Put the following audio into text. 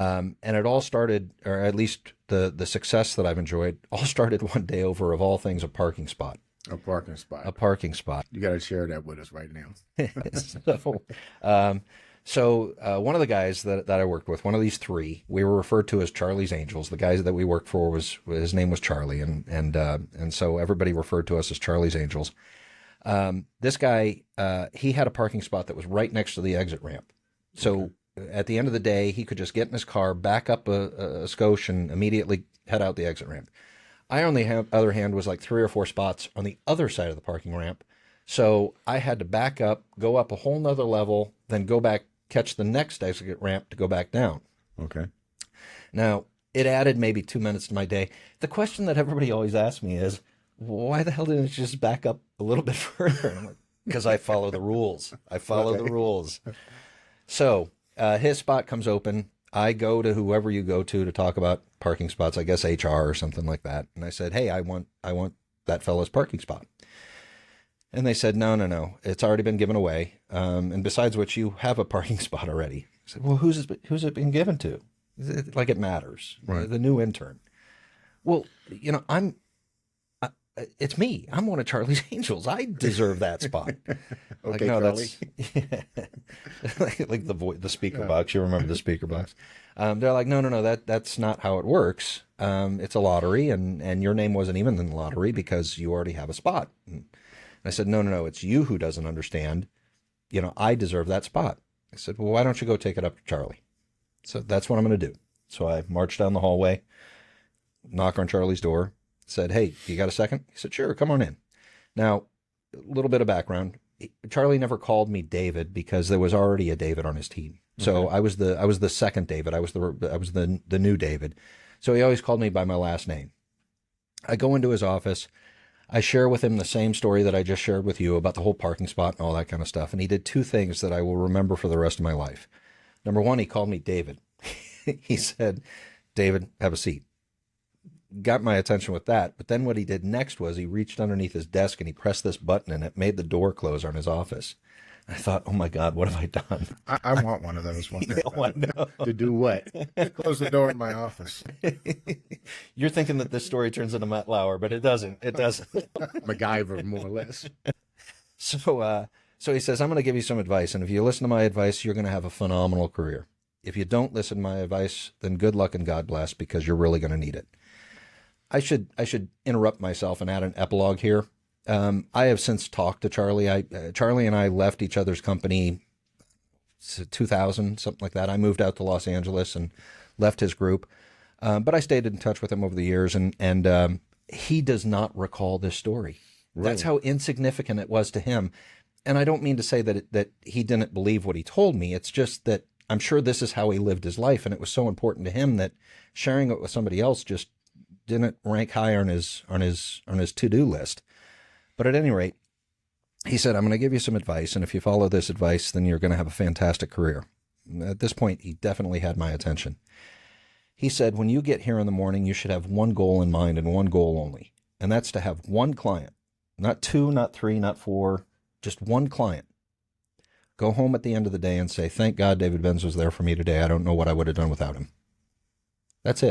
And it all started, or at least the success that I've enjoyed, all started one day over, of all things, a parking spot. A parking spot. A parking spot. You got to share that with us right now. So one of the guys that I worked with, one of these three, we were referred to as Charlie's Angels. The guys that we worked for his name was Charlie, and so everybody referred to us as Charlie's Angels. This guy, he had a parking spot that was right next to the exit ramp. So at the end of the day, he could just get in his car, back up a skosh, and immediately head out the exit ramp. I, on the other hand, was like 3 or 4 spots on the other side of the parking ramp. So I had to back up, go up a whole nother level, then go back, catch the next exit ramp to go back down. Okay. Now, it added maybe 2 minutes to my day. The question that everybody always asks me is, why the hell didn't you just back up a little bit further? And I'm like, because I follow the rules. I follow the rules. So his spot comes open. I go to whoever you go to talk about parking spots, I guess HR or something like that. And I said, hey, I want that fellow's parking spot. And they said, no, it's already been given away. And besides which, you have a parking spot already. I said, well, who's it been given to? Like it matters. Right. The new intern. Well, it's me. I'm one of Charlie's Angels. I deserve that spot. Okay, no, Charlie. like the speaker box. You remember the speaker box? They're like, no, that's not how it works. It's a lottery, and your name wasn't even in the lottery because you already have a spot. And I said, no, it's you who doesn't understand. I deserve that spot. I said, well, why don't you go take it up to Charlie? So that's what I'm going to do. So I marched down the hallway, knock on Charlie's door, said, hey, you got a second? He said, sure, come on in. Now, a little bit of background. Charlie never called me David because there was already a David on his team. So I was the second David. I was the new David. So he always called me by my last name. I go into his office. I share with him the same story that I just shared with you about the whole parking spot and all that kind of stuff. And he did 2 things that I will remember for the rest of my life. Number 1, he called me David. He said, David, have a seat. Got my attention with that. But then what he did next was he reached underneath his desk and he pressed this button and it made the door close on his office. I thought, oh my God, what have I done? I want one of those one day. No. To do what? Close the door in my office. You're thinking that this story turns into Matt Lauer, but it doesn't. It doesn't. MacGyver, more or less. So he says, I'm going to give you some advice. And if you listen to my advice, you're going to have a phenomenal career. If you don't listen to my advice, then good luck and God bless, because you're really going to need it. I should interrupt myself and add an epilogue here. I have since talked to Charlie. Charlie and I left each other's company 2000, something like that. I moved out to Los Angeles and left his group. But I stayed in touch with him over the years, and he does not recall this story. Really? That's how insignificant it was to him. And I don't mean to say that he didn't believe what he told me. It's just that I'm sure this is how he lived his life, and it was so important to him that sharing it with somebody else just didn't rank high on his to-do list. But at any rate, he said, I'm going to give you some advice, and if you follow this advice, then you're going to have a fantastic career. At this point, he definitely had my attention. He said, when you get here in the morning, you should have one goal in mind and one goal only, and that's to have one client, not 2, not 3, not 4, just one client. Go home at the end of the day and say, thank God David Benz was there for me today. I don't know what I would have done without him. That's it.